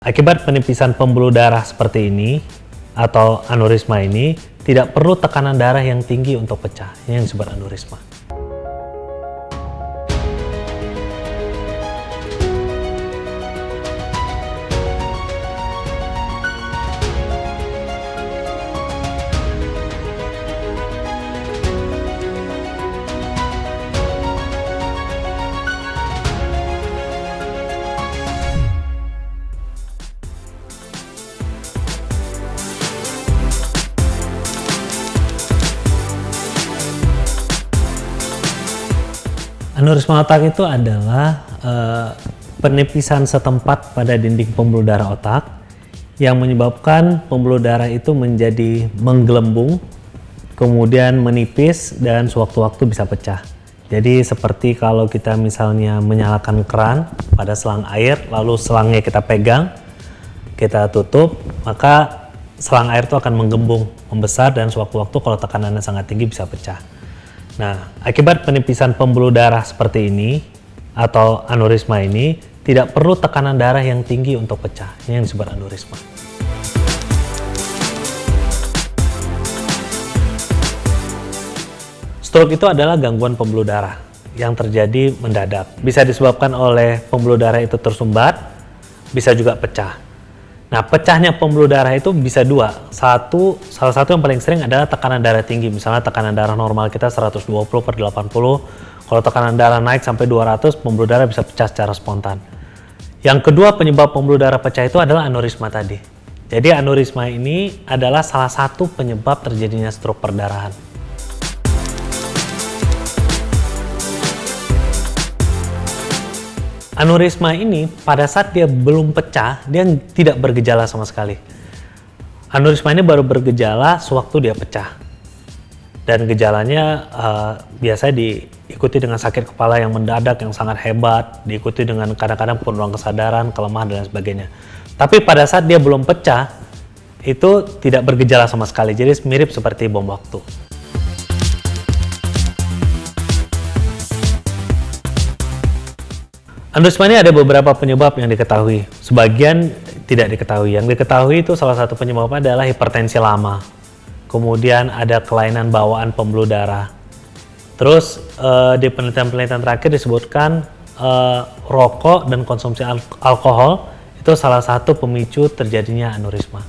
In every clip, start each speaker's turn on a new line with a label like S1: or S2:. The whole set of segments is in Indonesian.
S1: Akibat penipisan pembuluh darah seperti ini atau aneurisma ini, tidak perlu tekanan darah yang tinggi untuk pecah. Ini yang disebut aneurisma. Aneurisma otak itu adalah penipisan setempat pada dinding pembuluh darah otak yang menyebabkan pembuluh darah itu menjadi menggelembung, kemudian menipis dan sewaktu-waktu bisa pecah. Jadi seperti kalau kita misalnya menyalakan keran pada selang air, lalu selangnya kita pegang, kita tutup, maka selang air itu akan menggembung, membesar dan sewaktu-waktu kalau tekanannya sangat tinggi bisa pecah. Nah, akibat penipisan pembuluh darah seperti ini atau aneurisma ini, tidak perlu tekanan darah yang tinggi untuk pecah. Ini yang disebut aneurisma. Stroke itu adalah gangguan pembuluh darah yang terjadi mendadak. Bisa disebabkan oleh pembuluh darah itu tersumbat, bisa juga pecah. Nah, pecahnya pembuluh darah itu bisa dua. Salah satu yang paling sering adalah tekanan darah tinggi. Misalnya tekanan darah normal kita 120/80. Kalau tekanan darah naik sampai 200, pembuluh darah bisa pecah secara spontan. Yang kedua penyebab pembuluh darah pecah itu adalah aneurisma tadi. Jadi aneurisma ini adalah salah satu penyebab terjadinya stroke perdarahan. Aneurisma ini pada saat dia belum pecah, dia tidak bergejala sama sekali. Aneurisma ini baru bergejala sewaktu dia pecah. Dan gejalanya biasanya diikuti dengan sakit kepala yang mendadak, yang sangat hebat, diikuti dengan kadang-kadang penurunan kesadaran, kelemahan, dan sebagainya. Tapi pada saat dia belum pecah, itu tidak bergejala sama sekali, jadi mirip seperti bom waktu. Aneurisma ini ada beberapa penyebab yang diketahui, sebagian tidak diketahui. Yang diketahui itu salah satu penyebabnya adalah hipertensi lama, kemudian ada kelainan bawaan pembuluh darah. Terus di penelitian-penelitian terakhir disebutkan rokok dan konsumsi alkohol itu salah satu pemicu terjadinya aneurisma.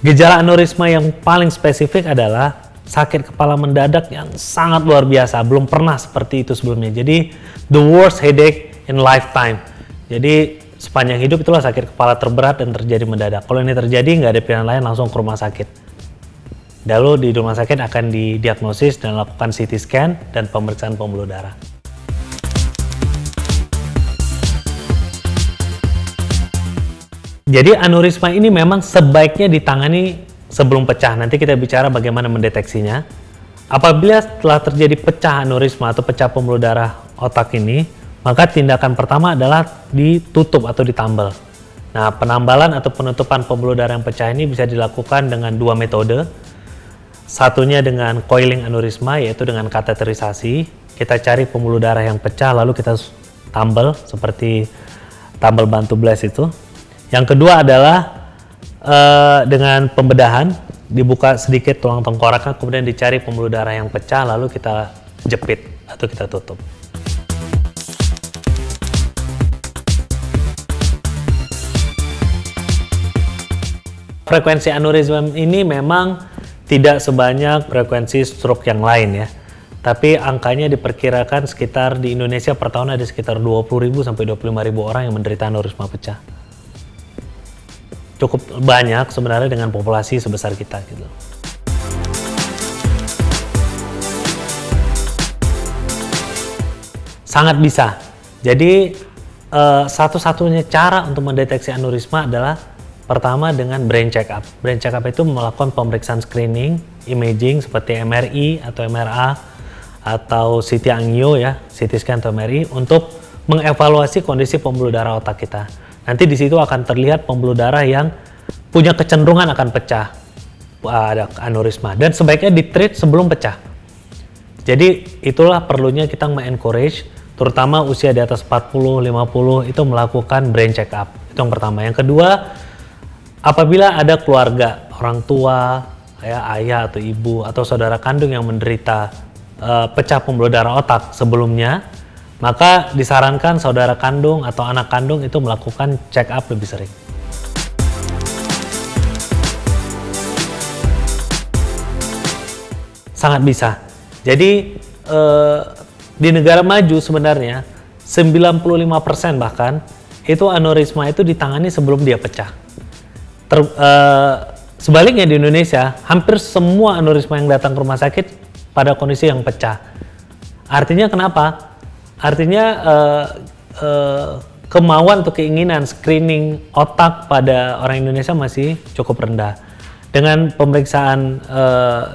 S1: Gejala aneurisma yang paling spesifik adalah sakit kepala mendadak yang sangat luar biasa, belum pernah seperti itu sebelumnya. Jadi the worst headache in lifetime. Jadi sepanjang hidup itulah sakit kepala terberat dan terjadi mendadak. Kalau ini terjadi nggak ada pilihan lain, langsung ke rumah sakit. Lalu di rumah sakit akan didiagnosis dan lakukan CT scan dan pemeriksaan pembuluh darah. Jadi aneurisma ini memang sebaiknya ditangani sebelum pecah. Nanti kita bicara bagaimana mendeteksinya. Apabila telah terjadi pecah aneurisma atau pecah pembuluh darah otak ini, maka tindakan pertama adalah ditutup atau ditambal. Nah, penambalan atau penutupan pembuluh darah yang pecah ini bisa dilakukan dengan dua metode. Satunya dengan coiling aneurisma, yaitu dengan kateterisasi. Kita cari pembuluh darah yang pecah lalu kita tambal seperti tambal bantu blast itu. Yang kedua adalah dengan pembedahan, dibuka sedikit tulang tengkoraknya, kemudian dicari pembuluh darah yang pecah, lalu kita jepit atau kita tutup. Frekuensi aneurisma ini memang tidak sebanyak frekuensi stroke yang lain ya, tapi angkanya diperkirakan sekitar di Indonesia per tahun ada sekitar 20.000 sampai 25.000 orang yang menderita aneurisma pecah. Cukup banyak sebenarnya dengan populasi sebesar kita gitu. Sangat bisa. Jadi satu-satunya cara untuk mendeteksi aneurisma adalah pertama dengan brain check up. Brain check up itu melakukan pemeriksaan screening, imaging seperti MRI atau MRA atau CT angio ya, CT scan atau MRI untuk mengevaluasi kondisi pembuluh darah otak kita. Nanti di situ akan terlihat pembuluh darah yang punya kecenderungan akan pecah, ada aneurisma, dan sebaiknya ditreat sebelum pecah. Jadi itulah perlunya kita encourage, terutama usia di atas 40, 50 itu melakukan brain check up. Itu yang pertama. Yang kedua, apabila ada keluarga, orang tua, ya, ayah atau ibu atau saudara kandung yang menderita pecah pembuluh darah otak sebelumnya, maka disarankan saudara kandung atau anak kandung itu melakukan check up lebih sering. Sangat bisa. Jadi di negara maju sebenarnya 95% bahkan itu aneurisma itu ditangani sebelum dia pecah. Sebaliknya di Indonesia hampir semua aneurisma yang datang ke rumah sakit pada kondisi yang pecah. Artinya kenapa? Artinya kemauan atau keinginan screening otak pada orang Indonesia masih cukup rendah. Dengan pemeriksaan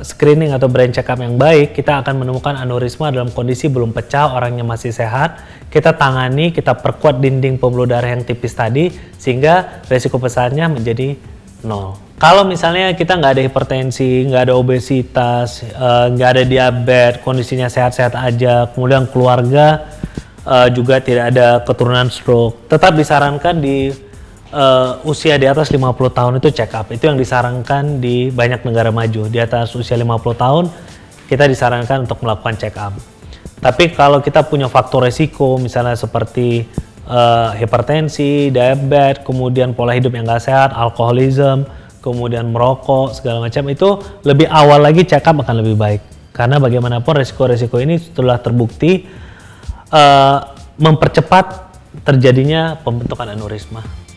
S1: screening atau brain check up yang baik, kita akan menemukan aneurisma dalam kondisi belum pecah, orangnya masih sehat. Kita tangani, kita perkuat dinding pembuluh darah yang tipis tadi, sehingga resiko besarnya menjadi 0. Kalau misalnya kita nggak ada hipertensi, nggak ada obesitas, nggak ada diabetes, kondisinya sehat-sehat aja, kemudian keluarga juga tidak ada keturunan stroke, tetap disarankan di usia di atas 50 tahun itu check up. Itu yang disarankan di banyak negara maju. Di atas usia 50 tahun kita disarankan untuk melakukan check up. Tapi kalau kita punya faktor resiko misalnya seperti hipertensi, diabetes, kemudian pola hidup yang nggak sehat, alkoholisme, kemudian merokok, segala macam, itu lebih awal lagi check up akan lebih baik. Karena bagaimanapun resiko-resiko ini setelah terbukti mempercepat terjadinya pembentukan aneurisma.